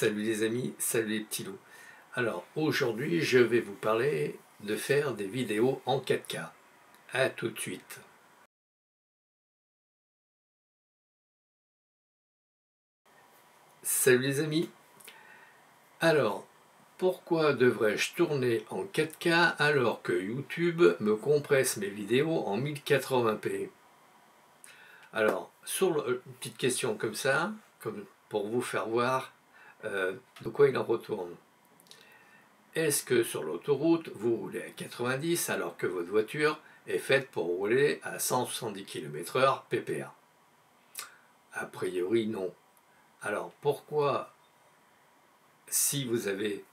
Salut les amis, salut les petits loups. Alors aujourd'hui je vais vous parler de faire des vidéos en 4K. A tout de suite. Salut les amis. Alors, pourquoi devrais-je tourner en 4K alors que YouTube me compresse mes vidéos en 1080p? Alors, une petite question comme ça, comme pour vous faire voir de quoi il en retourne. Est-ce que sur l'autoroute, vous roulez à 90 alors que votre voiture est faite pour rouler à 170 km/h PPA? A priori, non. Alors pourquoi, si vous avez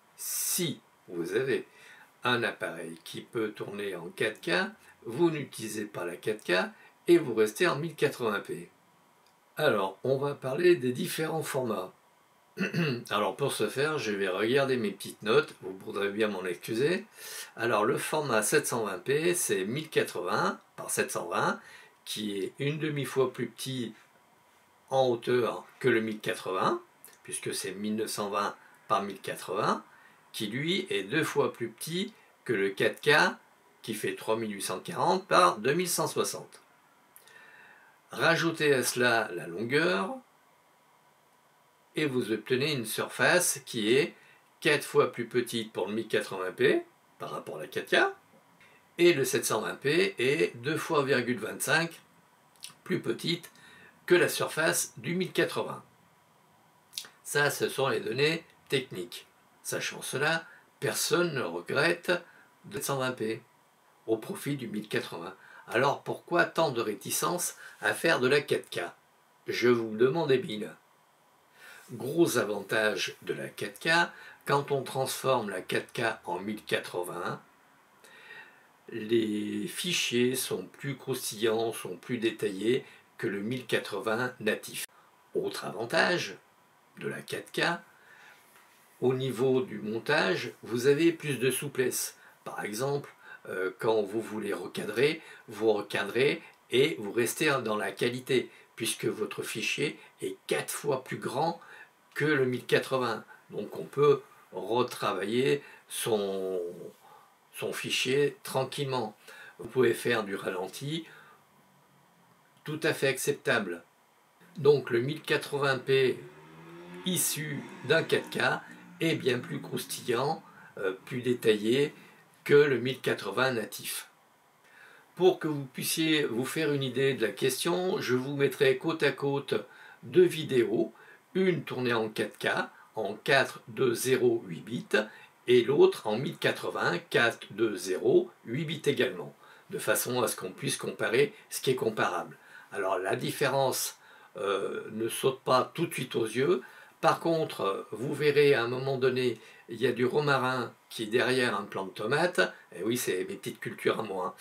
un appareil qui peut tourner en 4K, vous n'utilisez pas la 4K et vous restez en 1080p? Alors, on va parler des différents formats. Alors pour ce faire, je vais regarder mes petites notes, vous voudrez bien m'en excuser. Alors le format 720p, c'est 1080 par 720, qui est une demi-fois plus petit en hauteur que le 1080, puisque c'est 1920 par 1080, qui lui est deux fois plus petit que le 4K, qui fait 3840 par 2160. Rajoutez à cela la longueur, et vous obtenez une surface qui est 4 fois plus petite pour le 1080p par rapport à la 4K, et le 720p est 2 fois 0,25 plus petite que la surface du 1080. Ça, ce sont les données techniques. Sachant cela, personne ne regrette de 720p au profit du 1080. Alors pourquoi tant de réticence à faire de la 4K? Je vous demande des mille. Gros avantage de la 4K, quand on transforme la 4K en 1080, les fichiers sont plus croustillants, sont plus détaillés que le 1080 natif. Autre avantage de la 4K, au niveau du montage, vous avez plus de souplesse. Par exemple, quand vous voulez recadrer, vous recadrez et vous restez dans la qualité, puisque votre fichier est 4 fois plus grand que le 1080. Donc on peut retravailler son fichier tranquillement. Vous pouvez faire du ralenti tout à fait acceptable. Donc le 1080p issu d'un 4K est bien plus croustillant, plus détaillé que le 1080 natif. Pour que vous puissiez vous faire une idée de la question, je vous mettrai côte à côte deux vidéos, une tournée en 4K, en 4.2.0 8 bits, et l'autre en 1080, 4.2.0 8 bits également, de façon à ce qu'on puisse comparer ce qui est comparable. Alors la différence ne saute pas tout de suite aux yeux. Par contre, vous verrez à un moment donné, il y a du romarin qui est derrière un plant de tomate, et oui, c'est mes petites cultures à moi,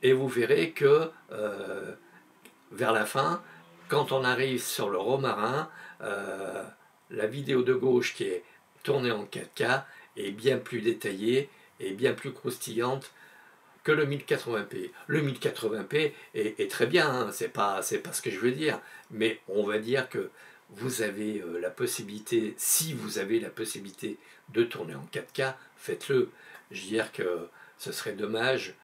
et vous verrez que vers la fin, quand on arrive sur le romarin, la vidéo de gauche qui est tournée en 4K est bien plus détaillée et bien plus croustillante que le 1080p. Le 1080p est très bien, hein, c'est pas ce que je veux dire, mais on va dire que vous avez la possibilité, si vous avez la possibilité de tourner en 4K, faites-le. Je veux dire que ce serait dommage.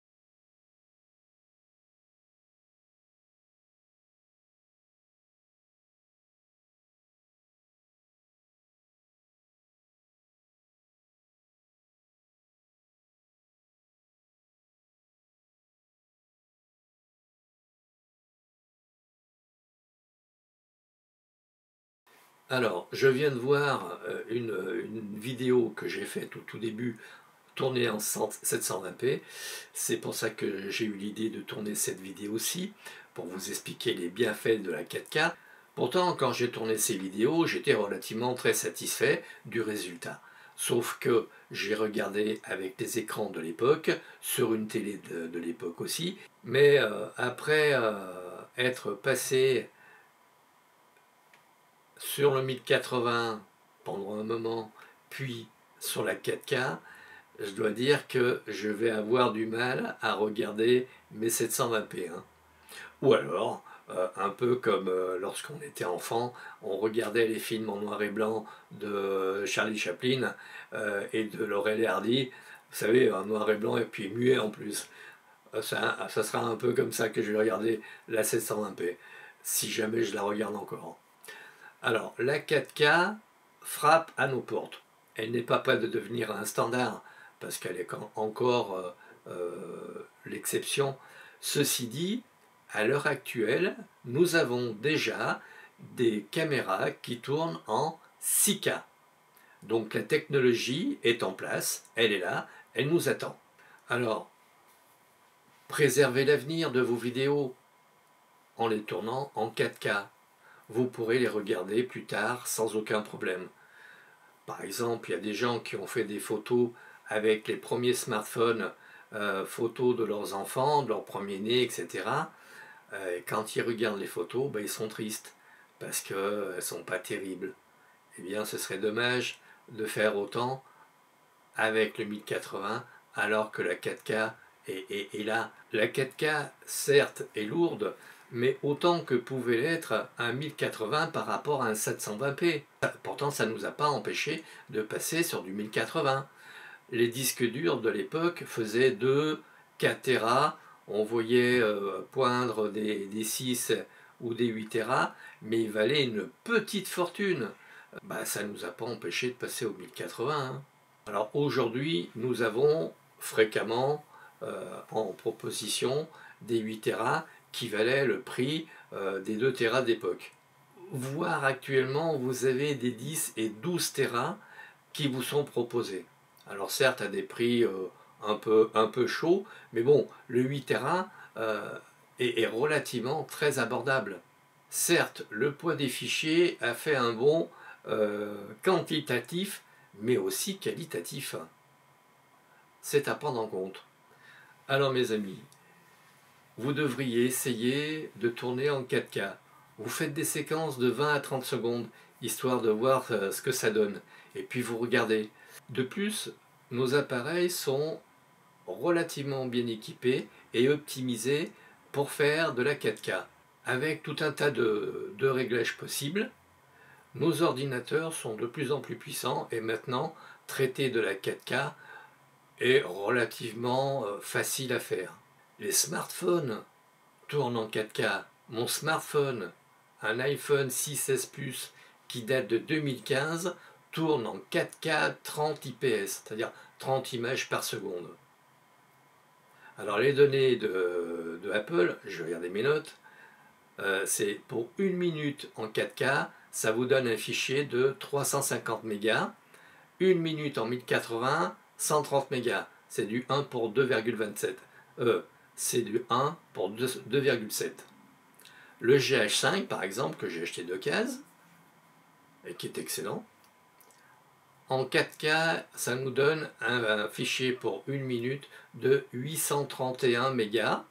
Alors, je viens de voir une vidéo que j'ai faite au tout début, tournée en 720p. C'est pour ça que j'ai eu l'idée de tourner cette vidéo aussi, pour vous expliquer les bienfaits de la 4K. Pourtant, quand j'ai tourné ces vidéos, j'étais relativement très satisfait du résultat. Sauf que j'ai regardé avec les écrans de l'époque, sur une télé de l'époque aussi, mais après être passé sur le 1080 pendant un moment, puis sur la 4K, je dois dire que je vais avoir du mal à regarder mes 720p. Hein. Ou alors, un peu comme lorsqu'on était enfant, on regardait les films en noir et blanc de Charlie Chaplin et de Laurel et Hardy, vous savez, en noir et blanc et puis muet en plus. Ça sera un peu comme ça que je vais regarder la 720p, si jamais je la regarde encore. Alors, la 4K frappe à nos portes. Elle n'est pas prête de devenir un standard, parce qu'elle est encore l'exception. Ceci dit, à l'heure actuelle, nous avons déjà des caméras qui tournent en 6K. Donc la technologie est en place, elle est là, elle nous attend. Alors, préservez l'avenir de vos vidéos en les tournant en 4K. Vous pourrez les regarder plus tard sans aucun problème. Par exemple, il y a des gens qui ont fait des photos avec les premiers smartphones, photos de leurs enfants, de leur premier-né, etc. Et quand ils regardent les photos, ben, ils sont tristes parce qu'elles ne sont pas terribles. Eh bien, ce serait dommage de faire autant avec le 1080 alors que la 4K est là. La 4K, certes, est lourde, mais autant que pouvait l'être un 1080 par rapport à un 720p. Pourtant, ça ne nous a pas empêché de passer sur du 1080. Les disques durs de l'époque faisaient 2, 4 Tera, on voyait poindre des 6 ou des 8 Tera, mais ils valaient une petite fortune. Bah, ça ne nous a pas empêché de passer au 1080. Hein. Alors aujourd'hui, nous avons fréquemment en proposition des 8 Tera qui valaient le prix des 2 Tera d'époque. Voire actuellement, vous avez des 10 et 12 Tera qui vous sont proposés. Alors certes à des prix un peu chauds, mais bon, le 8 Tera est relativement très abordable. Certes, le poids des fichiers a fait un bond quantitatif, mais aussi qualitatif. C'est à prendre en compte. Alors mes amis, vous devriez essayer de tourner en 4K. Vous faites des séquences de 20 à 30 secondes, histoire de voir ce que ça donne. Et puis vous regardez. De plus, nos appareils sont relativement bien équipés et optimisés pour faire de la 4K. Avec tout un tas de réglages possibles, nos ordinateurs sont de plus en plus puissants et maintenant, traiter de la 4K est relativement facile à faire. Les smartphones tournent en 4K. Mon smartphone, un iPhone 6S Plus qui date de 2015, tourne en 4K 30 IPS, c'est-à-dire 30 images par seconde. Alors les données de Apple, je vais regarder mes notes, c'est pour 1 minute en 4K, ça vous donne un fichier de 350 mégas. 1 minute en 1080, 130 mégas. C'est du 1 pour 2,27. C'est du 1 pour 2,7. Le GH5 par exemple, que j'ai acheté d'occasion, et qui est excellent, en 4K, ça nous donne un fichier pour 1 minute de 831 mégas.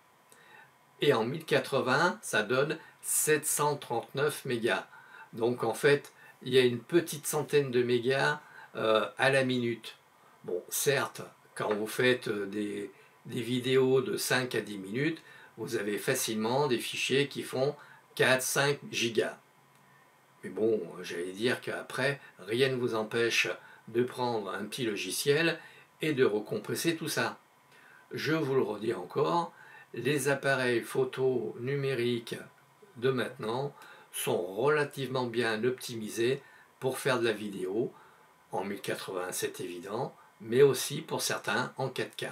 Et en 1080, ça donne 739 mégas. Donc en fait, il y a une petite centaine de mégas à la minute. Bon, certes, quand vous faites des vidéos de 5 à 10 minutes, vous avez facilement des fichiers qui font 4-5 gigas. Mais bon, j'allais dire qu'après, rien ne vous empêche de prendre un petit logiciel et de recompresser tout ça. Je vous le redis encore, les appareils photo numériques de maintenant sont relativement bien optimisés pour faire de la vidéo en 1080, c'est évident, mais aussi pour certains en 4K.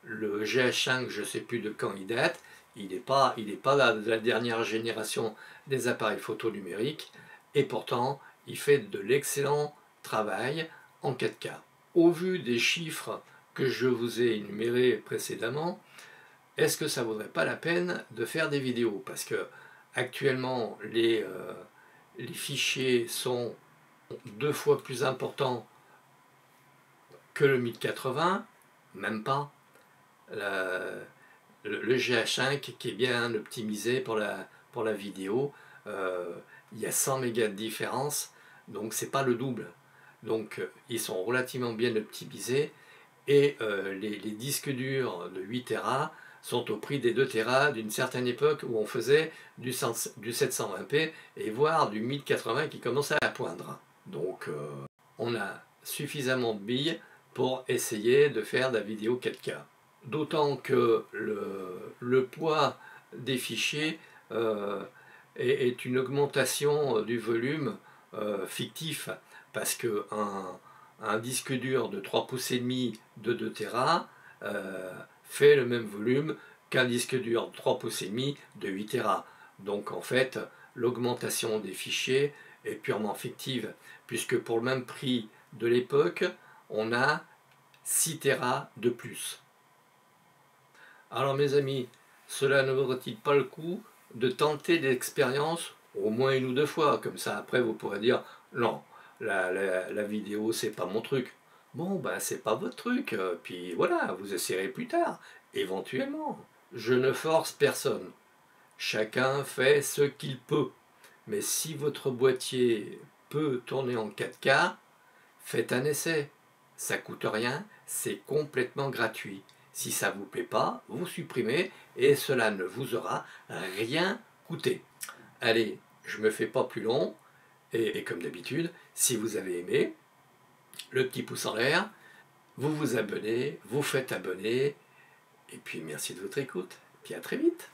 Le GH5, je ne sais plus de quand il date, il n'est pas de la dernière génération des appareils photo numériques, et pourtant il fait de l'excellent travail en 4K. Au vu des chiffres que je vous ai énumérés précédemment, est-ce que ça ne vaudrait pas la peine de faire des vidéos? Parce que actuellement les fichiers sont 2 fois plus importants que le 1080, même pas. Le GH5 qui est bien optimisé pour la vidéo, il y a 100 mégas de différence, donc c'est pas le double. Donc ils sont relativement bien optimisés et les disques durs de 8 Tera sont au prix des 2 Tera d'une certaine époque où on faisait du 720p et voire du 1080 qui commençait à poindre. Donc on a suffisamment de billes pour essayer de faire de la vidéo 4K. D'autant que le poids des fichiers est une augmentation du volume fictif, parce que un disque dur de 3 pouces et demi de 2 Tera fait le même volume qu'un disque dur de 3 pouces et demi de 8 Tera. Donc en fait, l'augmentation des fichiers est purement fictive, puisque pour le même prix de l'époque, on a 6 Tera de plus. Alors mes amis, cela ne vaudrait-il pas le coup de tenter l'expérience au moins 1 ou 2 fois, comme ça après vous pourrez dire non, la vidéo c'est pas mon truc. Bon ben c'est pas votre truc, puis voilà, vous essayerez plus tard, éventuellement. Je ne force personne, chacun fait ce qu'il peut, mais si votre boîtier peut tourner en 4K, faites un essai, ça coûte rien, c'est complètement gratuit. Si ça ne vous plaît pas, vous supprimez et cela ne vous aura rien coûté. Allez, je ne me fais pas plus long et comme d'habitude, si vous avez aimé, le petit pouce en l'air, vous vous abonnez, vous faites abonner et puis merci de votre écoute. Puis à très vite.